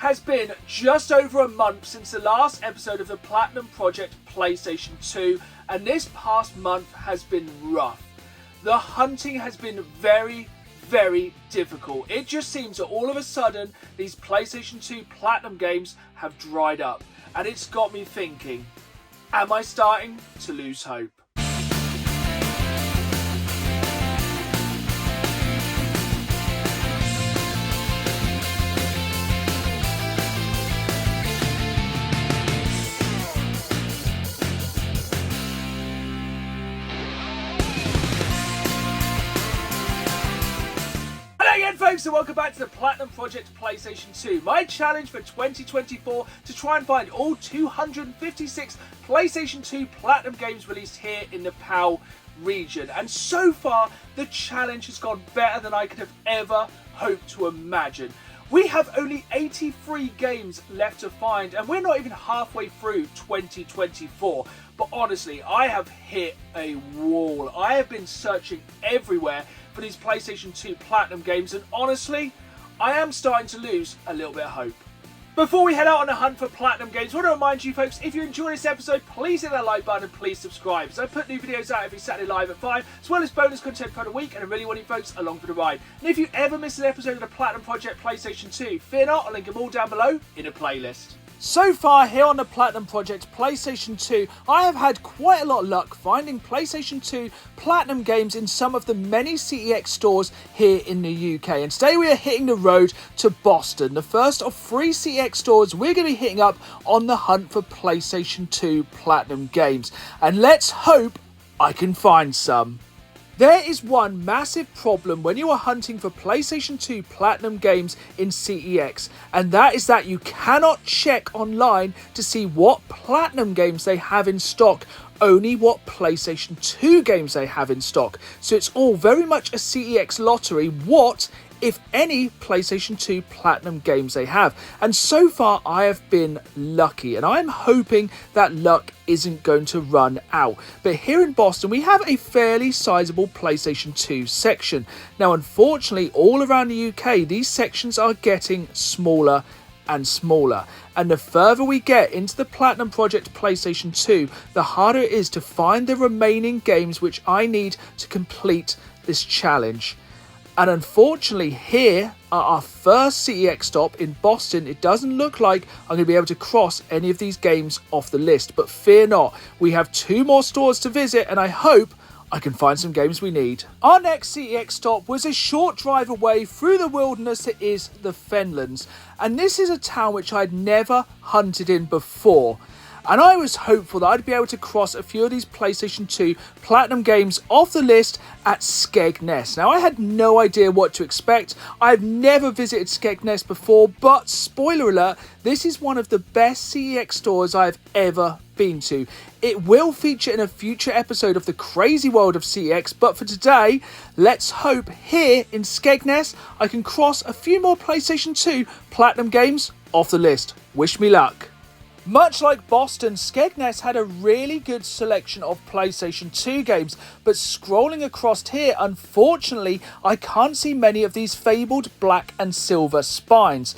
has been just over a month since the last episode of the Platinum Project PlayStation 2, and this past month has been rough. The hunting has been very difficult. It just seems that all of a sudden these PlayStation 2 Platinum games have dried up, and it's got me thinking, am I starting to lose hope? Folks, and welcome back to the Platinum Project PlayStation 2. My challenge for 2024 to try and find all 256 PlayStation 2 Platinum games released here in the PAL region. And so far, the challenge has gone better than I could have ever hoped to imagine. We have only 83 games left to find, and we're not even halfway through 2024. But honestly, I have hit a wall. I have been searching everywhere for these PlayStation 2 Platinum games, and honestly, I am starting to lose a little bit of hope. Before we head out on a hunt for Platinum games, I want to remind you folks, if you enjoy this episode, please hit that like button and please subscribe. So I put new videos out every Saturday live at 5, as well as bonus content for the week, and I really want you folks along for the ride. And if you ever miss an episode of the Platinum Project PlayStation 2, fear not, I'll link them all down below in a playlist. So far here on the Platinum Project PlayStation 2, I have had quite a lot of luck finding PlayStation 2 Platinum games in some of the many CEX stores here in the UK. And today we are hitting the road to Boston, the first of 3 CEX stores we're going to be hitting up on the hunt for PlayStation 2 Platinum games. And let's hope I can find some. There is one massive problem when you are hunting for PlayStation 2 Platinum games in CEX, and that is that you cannot check online to see what Platinum games they have in stock, only what PlayStation 2 games they have in stock. So it's all very much a CEX lottery, what, if any, PlayStation 2 Platinum games they have. And so far I have been lucky, and I'm hoping that luck isn't going to run out. But here in Boston we have a fairly sizable PlayStation 2 section. Now unfortunately all around the UK these sections are getting smaller and smaller, and the further we get into the Platinum Project PlayStation 2, the harder it is to find the remaining games which I need to complete this challenge. And unfortunately here at our first CEX stop in Boston, it doesn't look like I'm going to be able to cross any of these games off the list. But fear not, we have 2 more stores to visit, and I hope I can find some games we need. Our next CEX stop was a short drive away through the wilderness that is the Fenlands. And this is a town which I'd never hunted in before. And I was hopeful that I'd be able to cross a few of these PlayStation 2 Platinum games off the list at Skegness. Now, I had no idea what to expect. I've never visited Skegness before, but spoiler alert, this is one of the best CEX stores I've ever been to. It will feature in a future episode of the crazy world of CEX, but for today, let's hope here in Skegness I can cross a few more PlayStation 2 Platinum games off the list. Wish me luck. Much like Boston, Skegness had a really good selection of PlayStation 2 games, but scrolling across here, unfortunately, I can't see many of these fabled black and silver spines.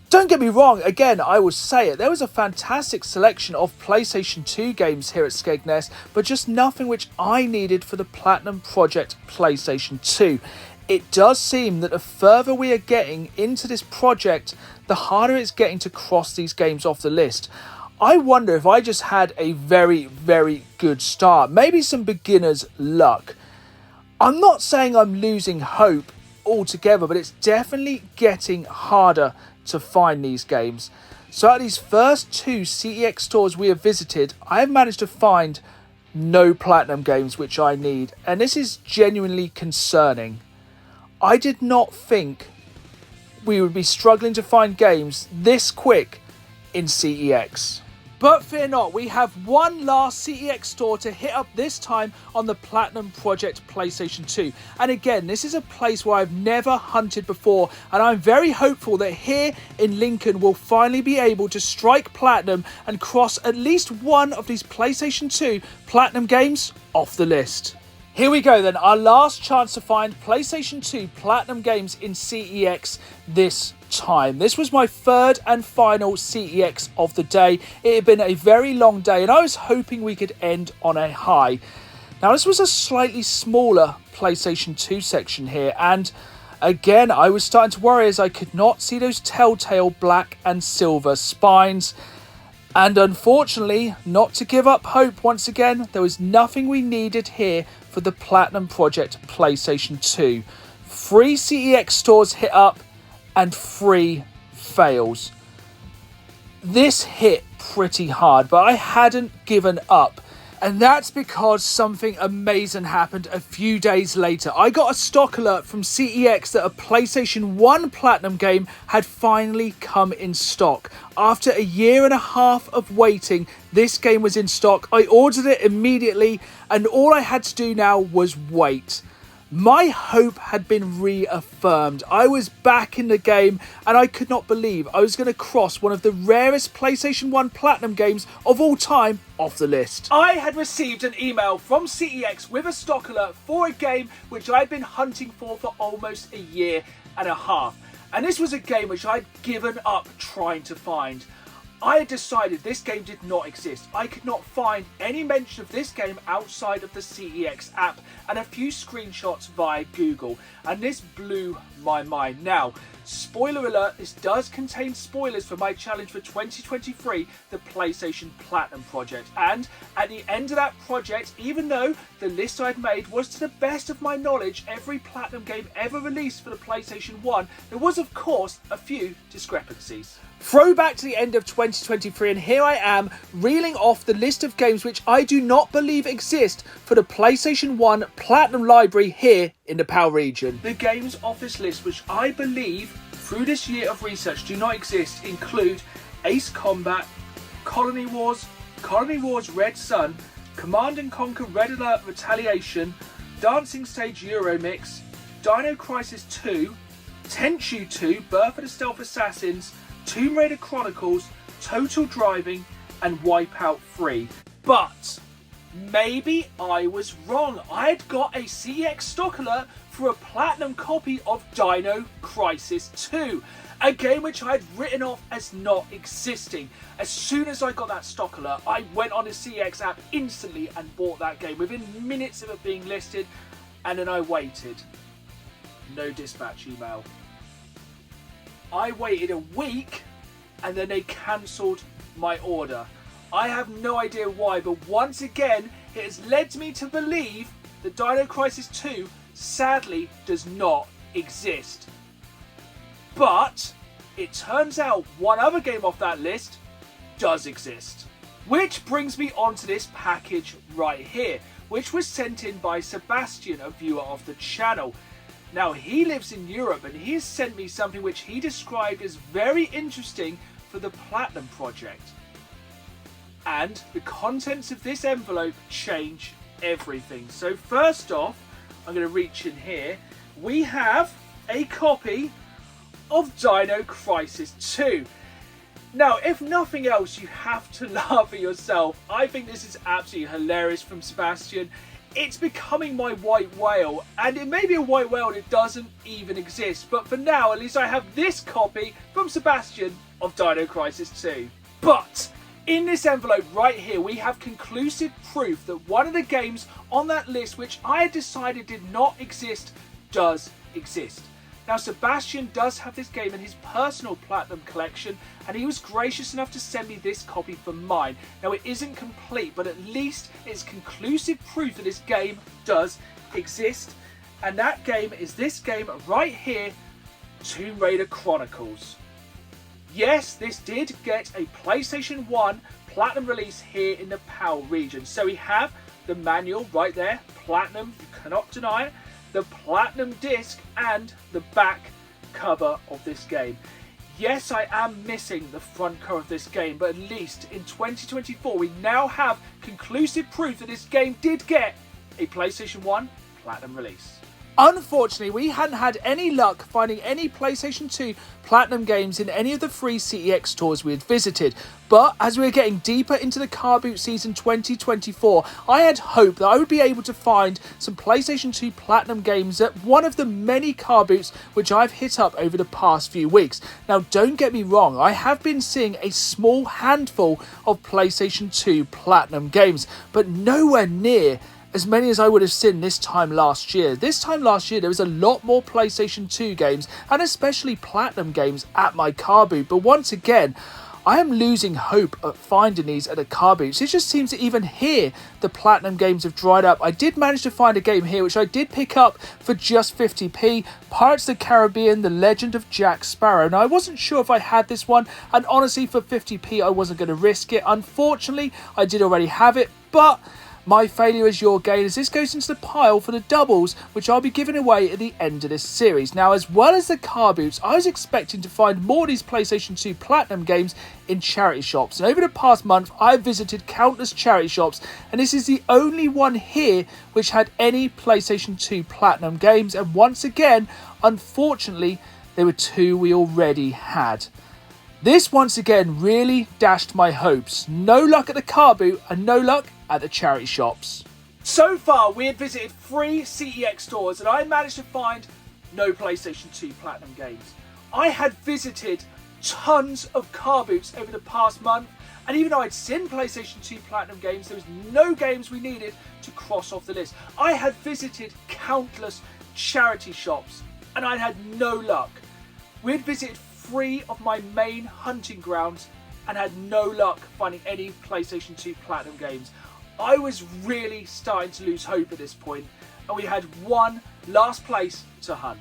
Don't get me wrong, again, I will say it, there was a fantastic selection of PlayStation 2 games here at Skegness, but just nothing which I needed for the Platinum Project PlayStation 2. It does seem that the further we are getting into this project, the harder it's getting to cross these games off the list. I wonder if I just had a very good start, maybe some beginner's luck. I'm not saying I'm losing hope altogether, but it's definitely getting harder to find these games. So at these first 2 CEX stores we have visited, I have managed to find no Platinum games which I need, and this is genuinely concerning. I did not think we would be struggling to find games this quick in CEX. But fear not, we have one last CEX store to hit up, this time on the Platinum Project PlayStation 2. And again, this is a place where I've never hunted before, and I'm very hopeful that here in Lincoln we'll finally be able to strike Platinum and cross at least one of these PlayStation 2 Platinum games off the list. Here we go then, our last chance to find PlayStation 2 Platinum games in CEX this time. This was my third and final CEX of the day. It had been a very long day and I was hoping we could end on a high. Now this was a slightly smaller PlayStation 2 section here, and again I was starting to worry as I could not see those telltale black and silver spines. And unfortunately, not to give up hope once again, there was nothing we needed here for the Platinum Project PlayStation 2. 3 CEX stores hit up and 3 fails. This hit pretty hard, but I hadn't given up. And that's because something amazing happened a few days later. I got a stock alert from CEX that a PlayStation 1 Platinum game had finally come in stock. After a year and a half of waiting, this game was in stock. I ordered it immediately and all I had to do now was wait. My hope had been reaffirmed. I was back in the game and I could not believe I was going to cross one of the rarest PlayStation 1 Platinum games of all time off the list. I had received an email from CEX with a stock alert for a game which I'd been hunting for almost a year and a half. And this was a game which I'd given up trying to find. I had decided this game did not exist. I could not find any mention of this game outside of the CEX app and a few screenshots via Google, and this blew my mind. Now, spoiler alert, this does contain spoilers for my challenge for 2023, the PlayStation Platinum Project. And at the end of that project, even though the list I'd made was to the best of my knowledge every Platinum game ever released for the PlayStation 1, there was of course a few discrepancies. Throwback to the end of 2023, and here I am reeling off the list of games which I do not believe exist for the PlayStation 1 Platinum Library here in the PAL region. The games off this list which I believe through this year of research do not exist include Ace Combat, Colony Wars Red Sun, Command & Conquer Red Alert Retaliation, Dancing Stage Euromix, Dino Crisis 2, Tenchu 2 Birth of the Stealth Assassins, Tomb Raider Chronicles, Total Driving, and Wipeout 3. But maybe I was wrong. I had got a CEX stock alert for a platinum copy of Dino Crisis 2, a game which I had written off as not existing. As soon as I got that stock alert, I went on the CEX app instantly and bought that game within minutes of it being listed, and then I waited. No dispatch email. I waited a week and then they cancelled my order. I have no idea why, but once again it has led me to believe that Dino Crisis 2 sadly does not exist. But it turns out one other game off that list does exist. Which brings me on to this package right here, which was sent in by Sebastian, a viewer of the channel. Now, he lives in Europe and he has sent me something which he described as very interesting for the Platinum Project. And the contents of this envelope change everything. So first off, I'm going to reach in here. We have a copy of Dino Crisis 2. Now, if nothing else, you have to laugh at yourself. I think this is absolutely hilarious from Sebastian. It's becoming my white whale, and it may be a white whale that doesn't even exist, but for now at least I have this copy from Sebastian of Dino Crisis 2. But in this envelope right here we have conclusive proof that one of the games on that list which I had decided did not exist does exist. Now, Sebastian does have this game in his personal Platinum collection, and he was gracious enough to send me this copy for mine. Now, it isn't complete, but at least it's conclusive proof that this game does exist. And that game is this game right here, Tomb Raider Chronicles. Yes, this did get a PlayStation 1 Platinum release here in the PAL region. So we have the manual right there, Platinum, you cannot deny it. The Platinum disc and the back cover of this game. Yes, I am missing the front cover of this game, but at least in 2024 we now have conclusive proof that this game did get a PlayStation 1 Platinum release. Unfortunately, we hadn't had any luck finding any PlayStation 2 Platinum games in any of the free CEX stores we had visited. But as we were getting deeper into the Carboot season 2024, I had hope that I would be able to find some PlayStation 2 Platinum games at one of the many Carboots which I've hit up over the past few weeks. Now, don't get me wrong, I have been seeing a small handful of PlayStation 2 Platinum games, but nowhere near as many as I would have seen this time last year. This time last year, there was a lot more PlayStation 2 games, and especially Platinum games at my car boot. But once again, I am losing hope at finding these at the car boots. It just seems that even here, the Platinum games have dried up. I did manage to find a game here, which I did pick up for just 50p. Pirates of the Caribbean, The Legend of Jack Sparrow. Now, I wasn't sure if I had this one, and honestly, for 50p, I wasn't going to risk it. Unfortunately, I did already have it, but my failure is your gain, as this goes into the pile for the doubles, which I'll be giving away at the end of this series. Now, as well as the car boots, I was expecting to find more of these PlayStation 2 Platinum games in charity shops. And over the past month, I've visited countless charity shops, and this is the only one here which had any PlayStation 2 Platinum games. And once again, unfortunately, there were two we already had. This once again really dashed my hopes. No luck at the car boot and no luck at the charity shops. So far, we have visited 3 CEX stores and I managed to find no PlayStation 2 Platinum games. I had visited tons of car boots over the past month, and even though I'd seen PlayStation 2 Platinum games, there was no games we needed to cross off the list. I had visited countless charity shops and I had no luck. We had visited 3 of my main hunting grounds and had no luck finding any PlayStation 2 Platinum games. I was really starting to lose hope at this point, and we had one last place to hunt.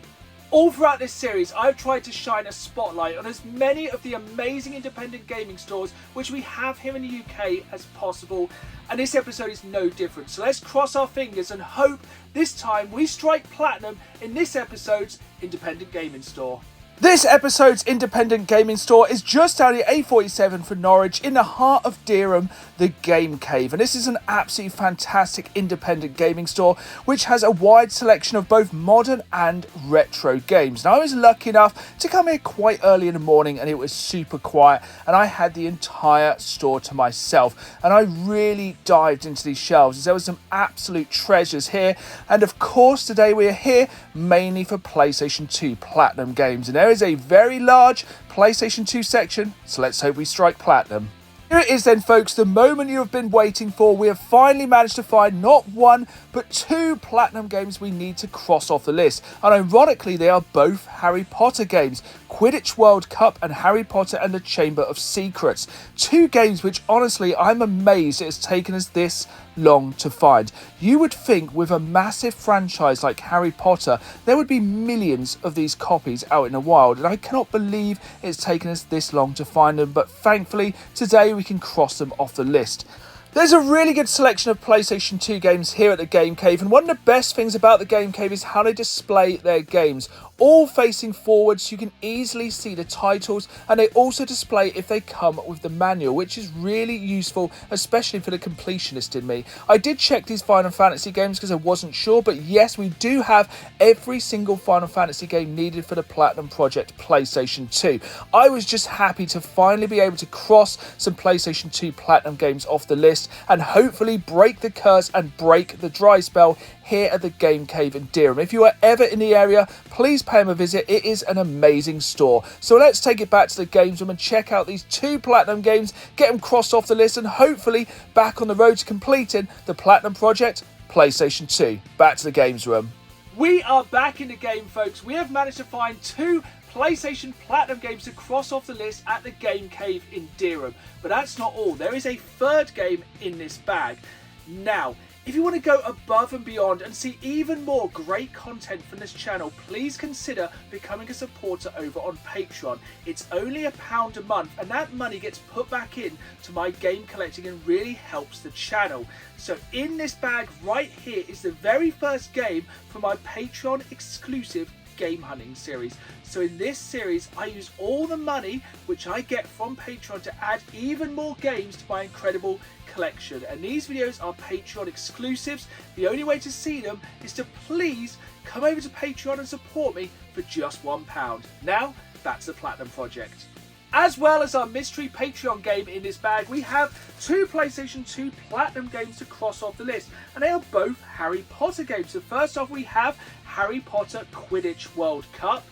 All throughout this series, I've tried to shine a spotlight on as many of the amazing independent gaming stores which we have here in the UK as possible, and this episode is no different. So let's cross our fingers and hope this time we strike platinum in this episode's independent gaming store. This episode's independent gaming store is just down the A47 for Norwich, in the heart of Dereham, the Game Cave. And this is an absolutely fantastic independent gaming store which has a wide selection of both modern and retro games. Now, I was lucky enough to come here quite early in the morning and it was super quiet and I had the entire store to myself. And I really dived into these shelves as there were some absolute treasures here. And of course, today we are here mainly for PlayStation 2 Platinum games. And there is a very large PlayStation 2 section, so let's hope we strike platinum. Here it is then, folks, the moment you have been waiting for. We have finally managed to find not one, but 2 Platinum games we need to cross off the list. And ironically, they are both Harry Potter games, Quidditch World Cup and Harry Potter and the Chamber of Secrets. 2 games which, honestly, I'm amazed it has taken us this long to find. You would think with a massive franchise like Harry Potter, there would be millions of these copies out in the wild, and I cannot believe it's taken us this long to find them, but thankfully today we can cross them off the list. There's a really good selection of PlayStation 2 games here at the Game Cave, and one of the best things about the Game Cave is how they display their games. All facing forward so you can easily see the titles, and they also display if they come with the manual, which is really useful, especially for the completionist in me. I did check these Final Fantasy games because I wasn't sure, but yes, we do have every single Final Fantasy game needed for the Platinum Project PlayStation 2. I was just happy to finally be able to cross some PlayStation 2 Platinum games off the list and hopefully break the curse and break the dry spell here at the Game Cave in Dereham. If you are ever in the area, please pay them a visit. It is an amazing store. So let's take it back to the games room and check out these 2 Platinum games, get them crossed off the list, and hopefully back on the road to completing the Platinum Project PlayStation 2. Back to the games room. We are back in the game, folks. We have managed to find 2 PlayStation Platinum games to cross off the list at the Game Cave in Dereham. But that's not all. There is a 3rd game in this bag. Now, if you want to go above and beyond and see even more great content from this channel, please consider becoming a supporter over on Patreon. It's only £1 a month, and that money gets put back in to my game collecting and really helps the channel. So in this bag right here is the very first game from my Patreon exclusive game hunting series. So in this series, I use all the money which I get from Patreon to add even more games to my incredible collection. And these videos are Patreon exclusives. The only way to see them is to please come over to Patreon and support me for just £1. Now, back to the Platinum Project. As well as our mystery Patreon game in this bag, we have 2 PlayStation 2 Platinum games to cross off the list, and they are both Harry Potter games. So first off, we have Harry Potter Quidditch World Cup,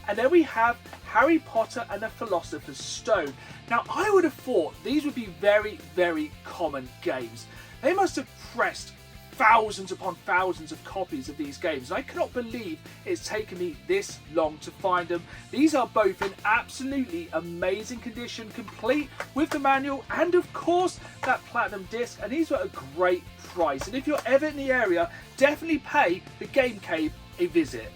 and then we have Harry Potter and the Philosopher's Stone. Now, I would have thought these would be very, very common games. They must have pressed thousands upon thousands of copies of these games. I cannot believe it's taken me this long to find them. These are both in absolutely amazing condition, complete with the manual and of course that platinum disc, and these were a great price. And if you're ever in the area, definitely pay the Game Cave a visit.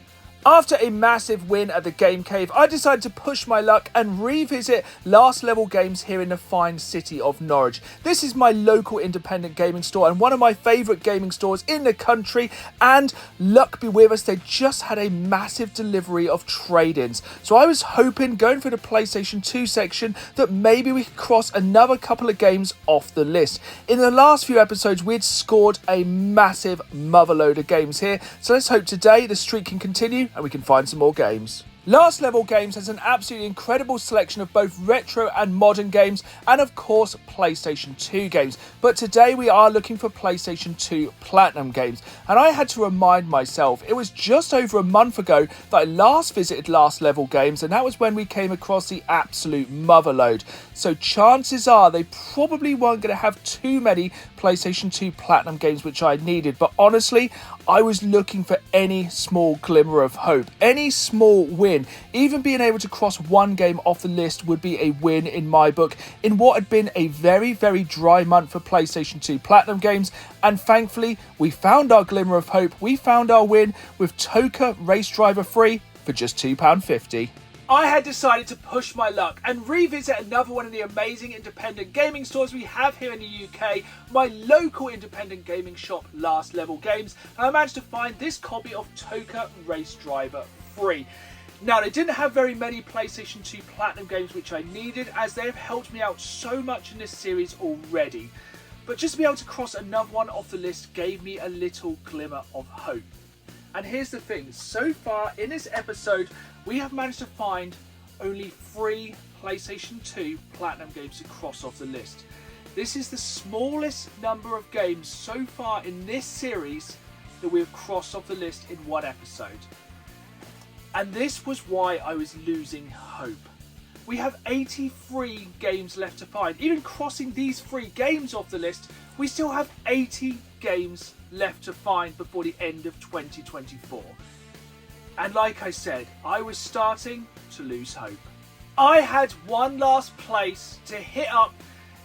After a massive win at the Game Cave, I decided to push my luck and revisit Last Level Games here in the fine city of Norwich. This is my local independent gaming store and one of my favourite gaming stores in the country, and luck be with us, they just had a massive delivery of trade-ins. So I was hoping, going for the PlayStation 2 section, that maybe we could cross another couple of games off the list. In the last few episodes, we'd scored a massive motherload of games here, so let's hope today the streak can continue and we can find some more games. Last Level Games has an absolutely incredible selection of both retro and modern games, and of course PlayStation 2 games, but today we are looking for PlayStation 2 Platinum games, and I had to remind myself it was just over a month ago that I last visited Last Level Games, and that was when we came across the absolute motherload. So chances are they probably weren't going to have too many PlayStation 2 Platinum games which I needed, but honestly I was looking for any small glimmer of hope, any small win. Even being able to cross one game off the list would be a win in my book in what had been a very, very dry month for PlayStation 2 Platinum games, and thankfully we found our glimmer of hope. We found our win with Toka Race Driver 3 for just £2.50. I had decided to push my luck and revisit another one of the amazing independent gaming stores we have here in the UK, my local independent gaming shop, Last Level Games, and I managed to find this copy of Toka Race Driver 3. Now, they didn't have very many PlayStation 2 Platinum games which I needed, as they have helped me out so much in this series already. But just to be able to cross another one off the list gave me a little glimmer of hope. And here's the thing, so far in this episode, we have managed to find only 3 PlayStation 2 Platinum games to cross off the list. This is the smallest number of games so far in this series that we have crossed off the list in one episode. And this was why I was losing hope. We have 83 games left to find. Even crossing these 3 games off the list, we still have 80 games left to find before the end of 2024. And like I said, I was starting to lose hope. I had one last place to hit up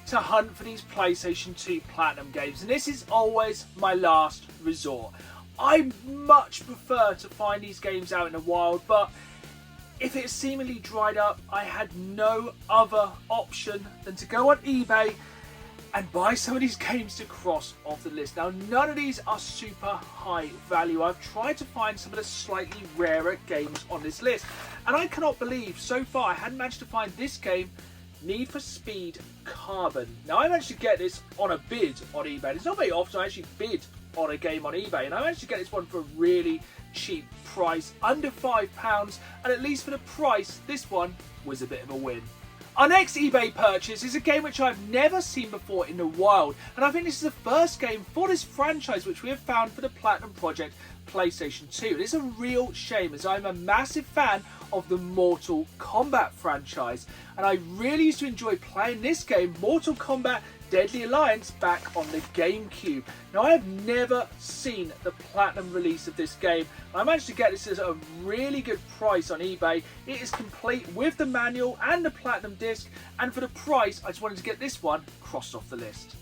to hunt for these PlayStation 2 Platinum games, and this is always my last resort. I much prefer to find these games out in the wild, but if it seemingly dried up, I had no other option than to go on eBay and buy some of these games to cross off the list. Now, none of these are super high value. I've tried to find some of the slightly rarer games on this list, and I cannot believe so far I hadn't managed to find this game, Need for Speed Carbon. Now, I managed to get this on a bid on eBay. It's not very often I actually bid on a game on eBay, and I managed to get this one for a really cheap price, under £5, and at least for the price, this one was a bit of a win. Our next eBay purchase is a game which I've never seen before in the wild, and I think this is the first game for this franchise which we have found for the Platinum Project PlayStation 2. It is a real shame, as I'm a massive fan of the Mortal Kombat franchise, and I really used to enjoy playing this game, Mortal Kombat Deadly Alliance, back on the GameCube. Now, I have never seen the Platinum release of this game. I managed to get this at a really good price on eBay. It is complete with the manual and the Platinum disc, and for the price, I just wanted to get this one crossed off the list.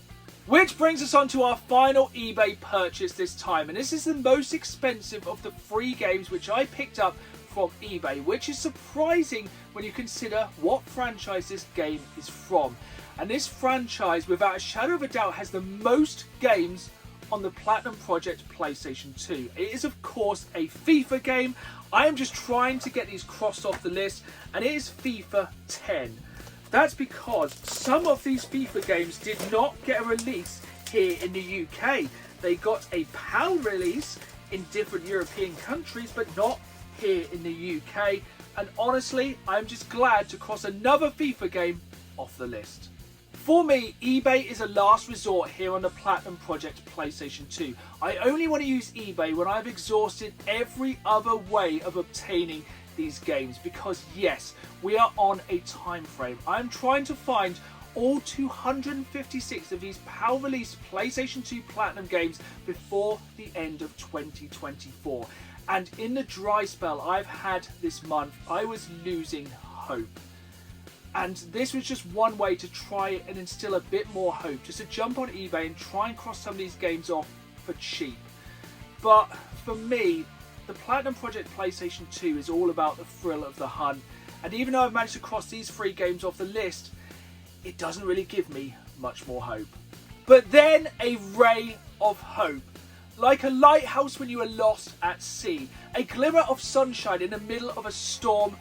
Which brings us on to our final eBay purchase this time, and this is the most expensive of the 3 games which I picked up from eBay, which is surprising when you consider what franchise this game is from. And this franchise, without a shadow of a doubt, has the most games on the Platinum Project PlayStation 2. It is of course a FIFA game. I am just trying to get these crossed off the list, and it is FIFA 10. That's because some of these FIFA games did not get a release here in the UK. They got a PAL release in different European countries, but not here in the UK. And honestly, I'm just glad to cross another FIFA game off the list. For me, eBay is a last resort here on the Platinum Project PlayStation 2. I only want to use eBay when I've exhausted every other way of obtaining these games, because yes, we are on a time frame. I'm trying to find all 256 of these PAL released PlayStation 2 Platinum games before the end of 2024. And in the dry spell I've had this month, I was losing hope. And this was just one way to try and instill a bit more hope, just to jump on eBay and try and cross some of these games off for cheap. But for me, the Platinum Project PlayStation 2 is all about the thrill of the hunt. And even though I've managed to cross these 3 games off the list, it doesn't really give me much more hope. But then a ray of hope. Like a lighthouse when you are lost at sea. A glimmer of sunshine in the middle of a storm.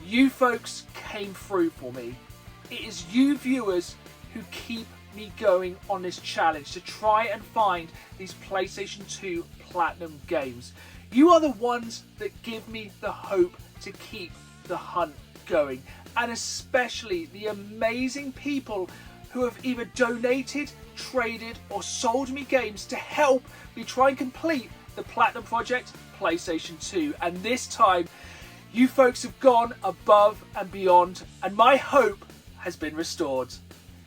You folks came through for me. It is you viewers who keep me going on this challenge to try and find these PlayStation 2 Platinum games. You are the ones that give me the hope to keep the hunt going. And especially the amazing people who have either donated, traded or sold me games to help me try and complete the Platinum Project PlayStation 2. And this time, you folks have gone above and beyond, and my hope has been restored.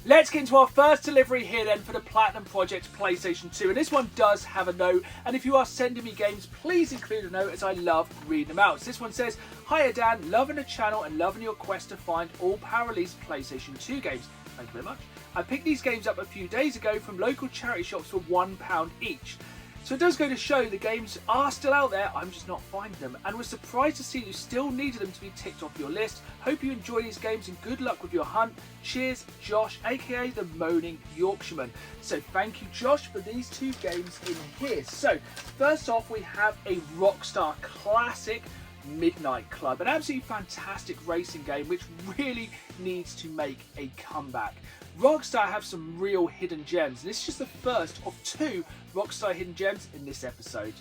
Let's get into our first delivery here then for the Platinum Project PlayStation 2. And this one does have a note, and if you are sending me games, please include a note, as I love reading them out. So this one says, "Hiya Dan, loving the channel and loving your quest to find all PAL released PlayStation 2 games. Thank you very much. I picked these games up a few days ago from local charity shops for £1 each. So it does go to show the games are still out there, I'm just not finding them, and was surprised to see you still needed them to be ticked off your list. Hope you enjoy these games and good luck with your hunt. Cheers, Josh, aka the Moaning Yorkshireman." So thank you, Josh, for these 2 games in here. So first off, we have a Rockstar classic, Midnight Club, an absolutely fantastic racing game which really needs to make a comeback. Rockstar have some real hidden gems, and this is just the first of 2 Rockstar hidden gems in this episode.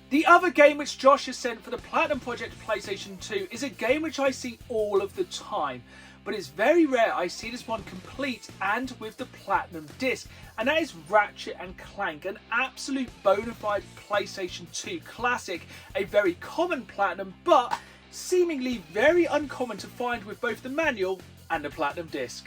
The other game which Josh has sent for the Platinum Project PlayStation 2 is a game which I see all of the time, but it's very rare I see this one complete and with the Platinum disc, and that is Ratchet and Clank, an absolute bona fide PlayStation 2 classic, a very common Platinum, but seemingly very uncommon to find with both the manual and the Platinum disc.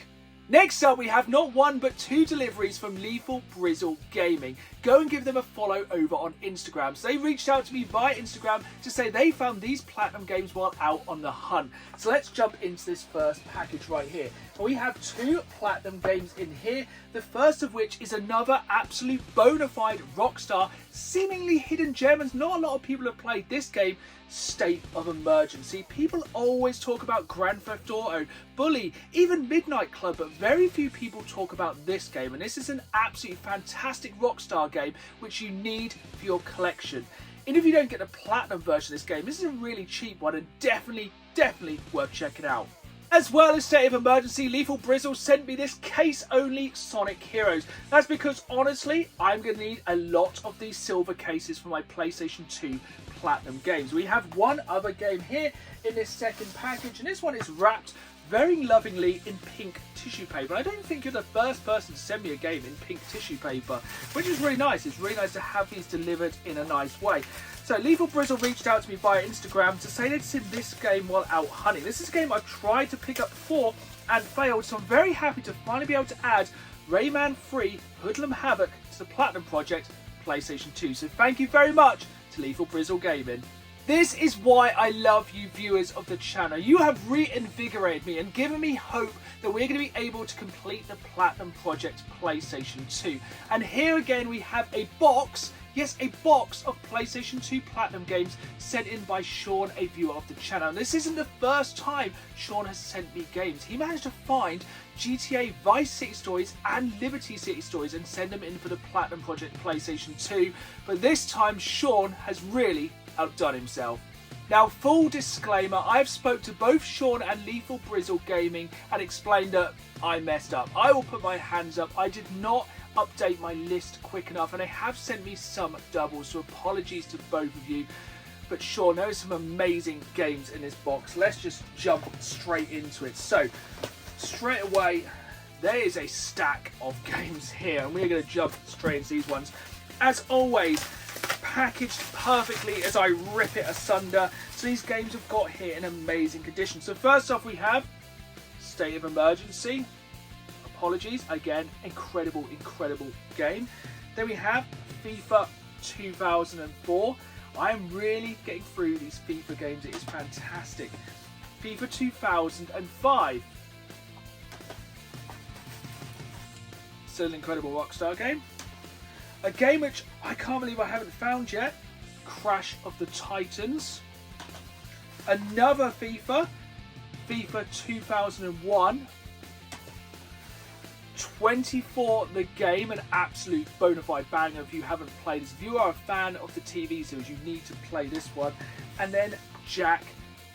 Next up, we have not 1 but 2 deliveries from Lethal Brizzle Gaming. Go and give them a follow over on Instagram. So they reached out to me via Instagram to say they found these Platinum games while out on the hunt. So let's jump into this first package right here. And we have 2 Platinum games in here. The first of which is another absolute bona fide Rockstar, seemingly hidden gem, and not a lot of people have played this game, State of Emergency. People always talk about Grand Theft Auto, Bully, even Midnight Club, but very few people talk about this game, and this is an absolutely fantastic Rockstar game which you need for your collection. And if you don't get the Platinum version of this game, this is a really cheap one and definitely worth checking out. As well as State of Emergency, Lethal Brizzle sent me this case-only Sonic Heroes. That's because, honestly, I'm going to need a lot of these silver cases for my PlayStation 2 Platinum games. We have one other game here in this second package, and this one is wrapped very lovingly in pink tissue paper. I don't think you're the first person to send me a game in pink tissue paper, which is really nice. It's really nice to have these delivered in a nice way. So Lethal Brizzle reached out to me via Instagram to say they'd seen this game while out hunting. This is a game I've tried to pick up before and failed, so I'm very happy to finally be able to add Rayman 3 Hoodlum Havoc to the Platinum Project PlayStation 2. So thank you very much to Lethal Brizzle Gaming. This is why I love you viewers of the channel. You have reinvigorated me and given me hope that we're going to be able to complete the Platinum Project PlayStation 2. And here again we have a box. Yes, a box of PlayStation 2 Platinum games sent in by Sean, a viewer of the channel. And this isn't the first time Sean has sent me games. He managed to find GTA Vice City stories and Liberty City stories and send them in for the Platinum Project PlayStation 2. But this time Sean has really outdone himself. Now, full disclaimer, I've spoke to both Sean and Lethal Brizzle Gaming and explained that I messed up. I will put my hands up. I did not update my list quick enough, and they have sent me some doubles, so apologies to both of you. But Sean, there are some amazing games in this box. Let's just jump straight into it. So, straight away, there is a stack of games here, and we're going to jump straight into these ones. As always, packaged perfectly as I rip it asunder. So these games have got here in amazing condition. So first off, we have State of Emergency. Apologies, again, incredible game. Then we have FIFA 2004. I am really getting through these FIFA games. It is fantastic. FIFA 2005. Still an incredible Rockstar game. A game which I can't believe I haven't found yet. Crash of the Titans. Another FIFA 2001. 24 the game, an absolute bona fide banger if you haven't played this. If you are a fan of the TV series, you need to play this one. And then Jack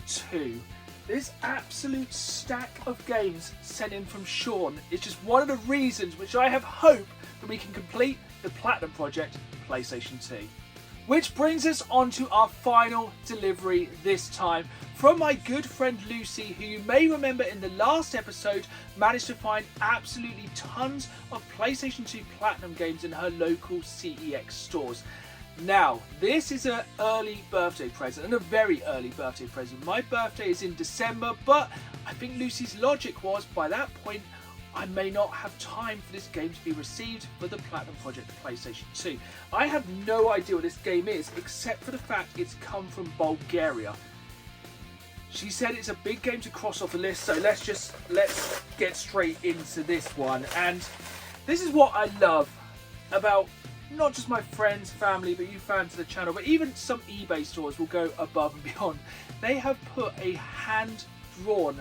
2. This absolute stack of games sent in from Sean is just one of the reasons which I have hope that we can complete the Platinum Project PlayStation 2. Which brings us on to our final delivery this time from my good friend Lucy, who you may remember in the last episode managed to find absolutely tons of PlayStation 2 Platinum games in her local CEX stores. Now, this is an early birthday present, and a very early birthday present. My birthday is in December, but I think Lucy's logic was by that point I may not have time for this game to be received for the Platinum Project PlayStation 2. I have no idea what this game is, except for the fact it's come from Bulgaria. She said it's a big game to cross off the list, so let's get straight into this one. And this is what I love about not just my friends, family, but you fans of the channel, but even some eBay stores will go above and beyond. They have put a hand-drawn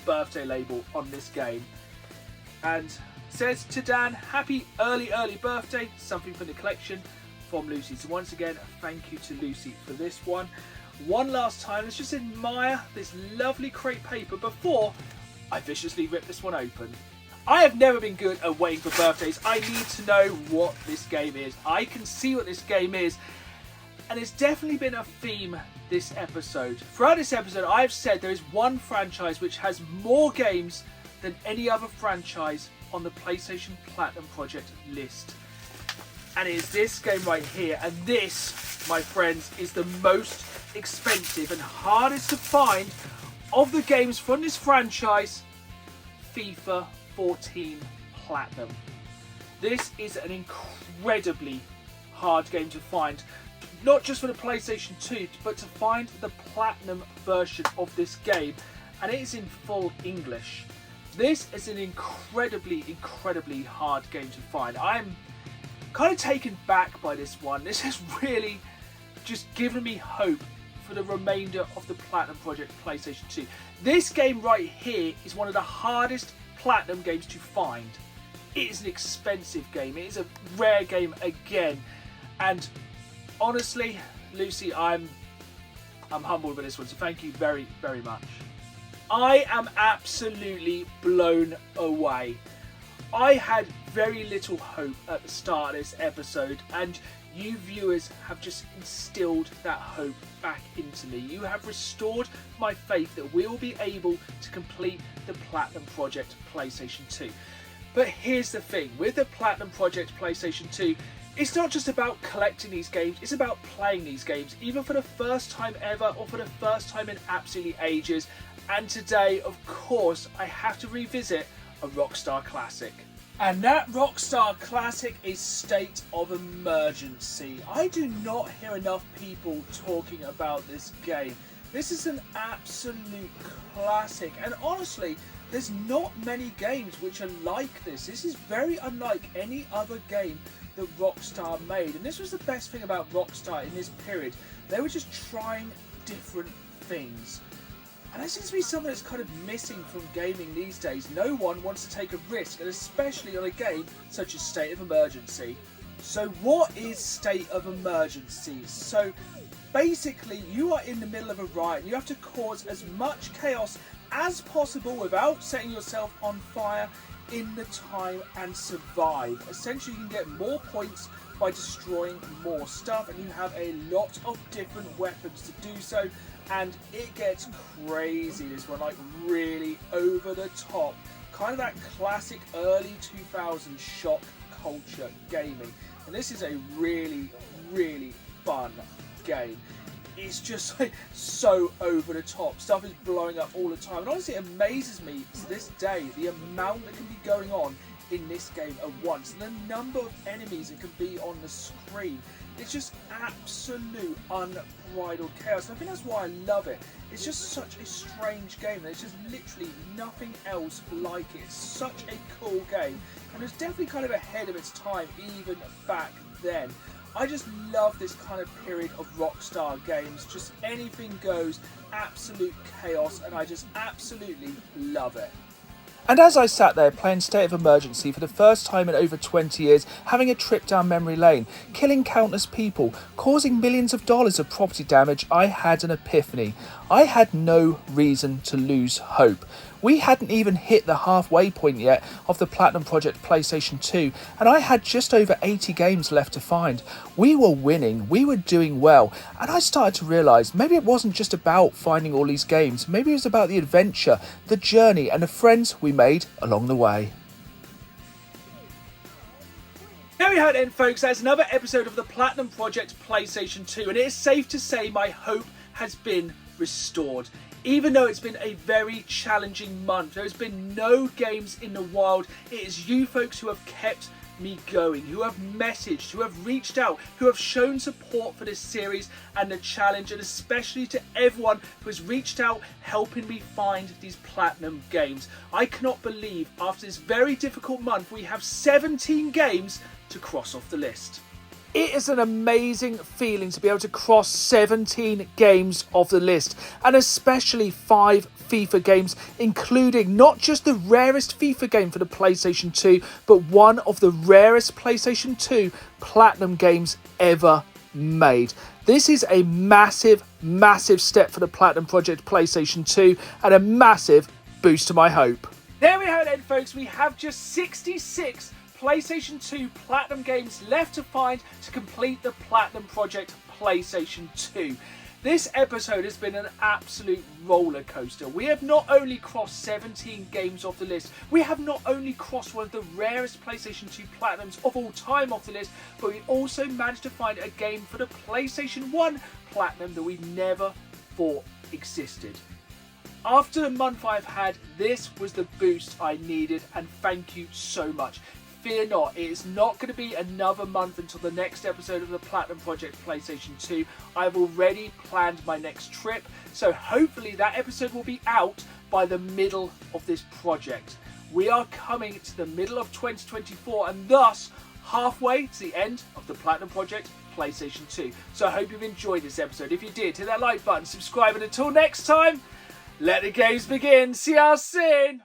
birthday label on this game. And says to Dan, happy early birthday, something for the collection from Lucy. So once again, thank you to Lucy for this one. One last time, let's just admire this lovely crate paper before I viciously rip this one open. I have never been good at waiting for birthdays. I need to know what this game is. I can see what this game is, and it's definitely been a theme this episode. Throughout this episode, I've said there is one franchise which has more games than any other franchise on the PlayStation Platinum Project list. And it is this game right here. And this, my friends, is the most expensive and hardest to find of the games from this franchise, FIFA 14 Platinum. This is an incredibly hard game to find, not just for the PlayStation 2, but to find the Platinum version of this game. And it is in full English. This is an incredibly hard game to find. I'm kind of taken back by this one. This has really just given me hope for the remainder of the Platinum Project PlayStation 2. This game right here is one of the hardest Platinum games to find. It is an expensive game. It is a rare game again. And honestly, Lucy, I'm humbled by this one. So thank you very much. I am absolutely blown away. I had very little hope at the start of this episode, and you viewers have just instilled that hope back into me. You have restored my faith that we will be able to complete the Platinum Project PlayStation 2. But here's the thing, with the Platinum Project PlayStation 2, it's not just about collecting these games, it's about playing these games, either for the first time ever or for the first time in absolutely ages. And today, of course, I have to revisit a Rockstar classic. And that Rockstar classic is State of Emergency. I do not hear enough people talking about this game. This is an absolute classic. And honestly, there's not many games which are like this. This is very unlike any other game that Rockstar made. And this was the best thing about Rockstar in this period. They were just trying different things. And that seems to be something that's kind of missing from gaming these days. No one wants to take a risk, and especially on a game such as State of Emergency. So what is State of Emergency? So basically you are in the middle of a riot and you have to cause as much chaos as possible without setting yourself on fire in the time and survive. Essentially you can get more points by destroying more stuff, and you have a lot of different weapons to do so, and it gets crazy. This one, like, really over the top, kind of that classic early 2000s shock culture gaming. And this is a really, really fun game. It's just like so over the top. Stuff is blowing up all the time, and honestly it amazes me to this day the amount that can be going on in this game at once, and the number of enemies that can be on the screen. It's just absolute unbridled chaos. And I think that's why I love it. It's just such a strange game. There's just literally nothing else like it. It's such a cool game, and it's definitely kind of ahead of its time even back then. I just love this kind of period of Rockstar games. Just anything goes, absolute chaos, and I just absolutely love it. And as I sat there playing State of Emergency for the first time in over 20 years, having a trip down memory lane, killing countless people, causing millions of dollars of property damage, I had an epiphany. I had no reason to lose hope. We hadn't even hit the halfway point yet of the Platinum Project PlayStation 2, and I had just over 80 games left to find. We were winning, we were doing well, and I started to realise maybe it wasn't just about finding all these games, maybe it was about the adventure, the journey, and the friends we made along the way. There we have it then, folks. That's another episode of the Platinum Project PlayStation 2, and it is safe to say my hope has been restored. Even though it's been a very challenging month, there has been no games in the wild. It is you folks who have kept me going, who have messaged, who have reached out, who have shown support for this series and the challenge, and especially to everyone who has reached out helping me find these platinum games. I cannot believe after this very difficult month we have 17 games to cross off the list. It is an amazing feeling to be able to cross 17 games off the list, and especially 5 FIFA games, including not just the rarest FIFA game for the PlayStation 2, but one of the rarest PlayStation 2 Platinum games ever made. This is a massive, massive step for the Platinum Project PlayStation 2 and a massive boost to my hope. There we have it then, folks. We have just 66 PlayStation 2 Platinum games left to find to complete the Platinum Project PlayStation 2. This episode has been an absolute roller coaster. We have not only crossed 17 games off the list, we have not only crossed one of the rarest PlayStation 2 Platinums of all time off the list, but we also managed to find a game for the PlayStation 1 Platinum that we never thought existed. After the month I've had, this was the boost I needed, and thank you so much. Fear not, it is not going to be another month until the next episode of the Platinum Project PlayStation 2. I've already planned my next trip, so hopefully that episode will be out by the middle of this project. We are coming to the middle of 2024 and thus halfway to the end of the Platinum Project PlayStation 2. So I hope you've enjoyed this episode. If you did, hit that like button, subscribe, and until next time, let the games begin. See you soon.